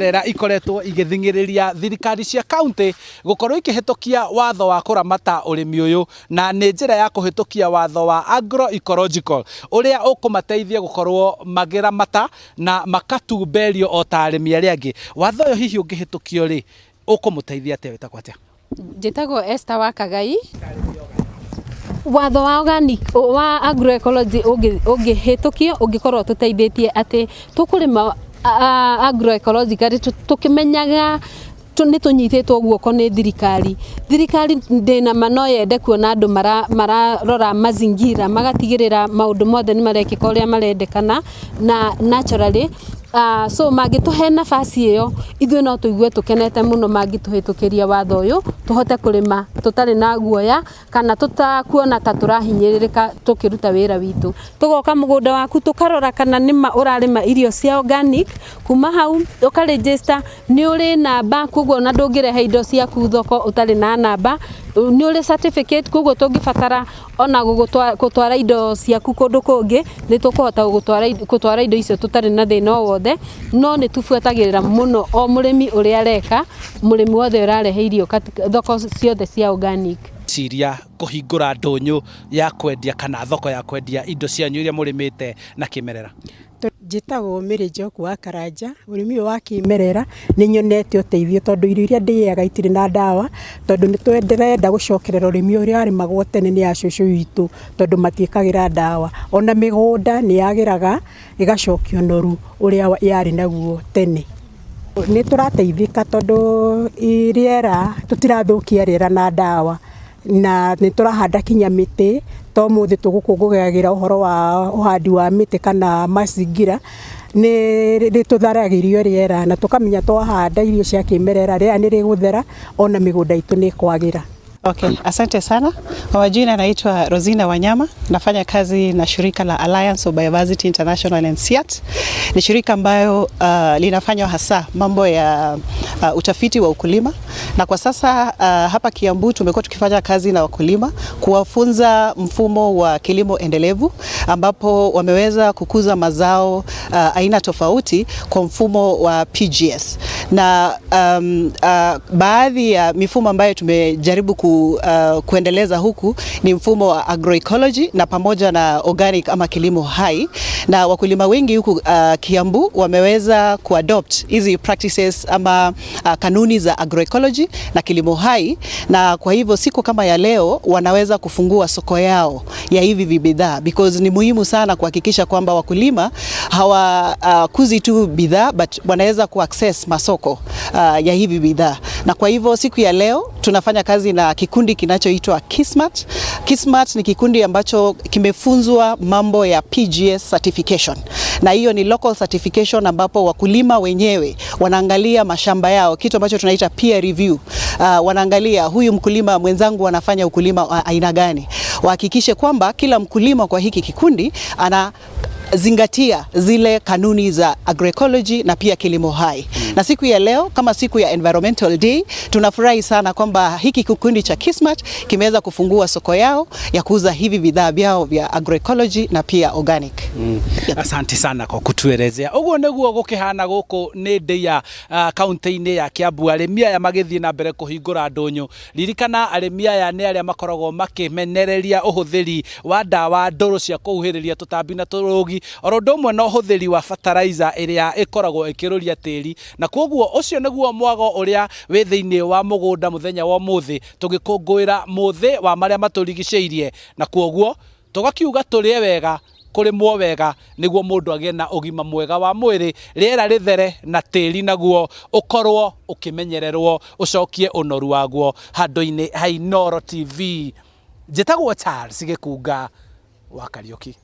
Rera ikoretwo igithingiriria thirikari cia county gukorwo ikihetokia watho wa kuramata urimi uyu na ni njira ya kuhetokia watho wa agroecological uria ukumateithia gukorwo magiramata na makatumberio o ta arimi aria angi. Watho uyu hihi ungihetokio ri ukumuteithia atia wetagwo atia? Njitagwo Esther Wakagai. Watho wa organic wa agroecology ungihetokio ungikorwo tuteithĩtie ati tukurima agroecological tukimenyaga ni tunyititwo guoko ni thirikari ndina mano yende kuona andu mararora mazingira magatigirira maundu mothe ni marekika uria marendekana na naturally so magituhe nafasi iyo ithuĩ no tuigue tukenete muno mangituhitukiria watho uyu tuhote kurima tutari na guoya kana tutakuona ta turahinyiririka tukiruta wira witu tugoka mugunda waku tukarora kana nima urarima irio cia organic kuma hau ukaregister ni uri namba kuguo na ndungirehe indo ciaku thoko utari na namba ni uri certificate kuguo tungibatara ona gutwara indo ciaku kundu kungi ni tukuhota gutwara indo icio tutari na thina wothe no ni tufuatagirira muno o murimi uria areka murimi wothe urarehe irio thoko ciothe cia organic ciria kuhingura ndunyu ya kwendia kana thoko ya kwendia indo cianyu iria murimite na kimerera. Njitagwo Mary Njoku wa Karanja. Urimi wa kimerera ni nyonete uteithio tondu irio iria ndiaga itire na dawa tondu ni twenderenda gucokerera urimi uria arimagwo tene ni acucu witu tondu matiikagira dawa ona migunda ni yagiraga igacokio noru uria yari naguo tene. Ni turateithika tondu iriera tutirathukia riera na dawa na ni turahanda kinya miti to muthi tugukungugagira uhoro wa uhandi wa miti kana mazingira ni tutharagirio riera na tukamenya twahanda irio cia kimerera ria ni riguthera ona migunda itu ni kwagira. Okay, asante sana. Kwa majina naitwa Rosina Wanyama, nafanya kazi na shirika la Alliance of Biodiversity International and SEAT. Ni shirika ambayo linafanya hasa mambo ya utafiti wa ukulima na kwa sasa hapa Kiambu tumekuwa tukifanya kazi na wakulima kuwafunza mfumo wa kilimo endelevu ambapo wameweza kukuza mazao aina tofauti kwa mfumo wa PGS. Na baadhi ya mifumo ambayo tumejaribu kuendeleza huku ni mfumo wa agroecology na pamoja na organic ama kilimo hai, na wakulima wengi huku Kiambu wameweza kuadopt hizi practices ama kanuni za agroecology na kilimo hai, na kwa hivyo siku kama ya leo wanaweza kufungua soko yao ya hivi bidhaa because ni muhimu sana kuhakikisha kwamba wakulima hawakuzi tu bidhaa but wanaweza kuaccess masoko ya hivi bidhaa. Na kwa hivyo siku ya leo tunafanya kazi na kikundi kinachoitwa Kismat. Kismat ni kikundi ambacho kimefunzwa mambo ya PGS certification. Na hiyo ni local certification ambapo wakulima wenyewe wanaangalia mashamba yao, kitu ambacho tunaita peer review. Wanaangalia huyu mkulima mwenzangu anafanya ukulima aina gani. Wahakikishe kwamba kila mkulima kwa hiki kikundi anazingatia zile kanuni za agroecology na pia kilimo hai. Na siku ya leo kama siku ya Environmental Day tunafurahi sana kwamba hiki kikundi cha Kismat kimeweza kufungua soko yao ya kuuza hivi bidhaa vyao vya agroecology na pia organic. Asante sana kwa kutuelezea. Uguo niguo gukihana guku ni ndei ya county-ini ya Kiambu. Arimi aya magithie na mbere kuhingura ndunyu. Ririkana arimi aya ni aria makoragwo makimenereria uhuthiri wa dawa nduru cia kuhiriria tutambi na turugi oro ndomwe no huthiri wa fertilizer iria ikoragwo ikiruria tiri, na koguo ucio niguo mwago uria wi thiini wa mugunda muthenya wa muthi tugikungwira muthi wa maria maturigiceirie, na koguo tugakiuga turie wega kurimwo wega niguo mundu agie na ugima mwega wa mwiri, riera rithere na tiri naguo ukorwo ukimenyererwo ucokie unoru waguo. Handu-ini ha Inooro TV, njitagwo Charles Gikunga wa Kariuki.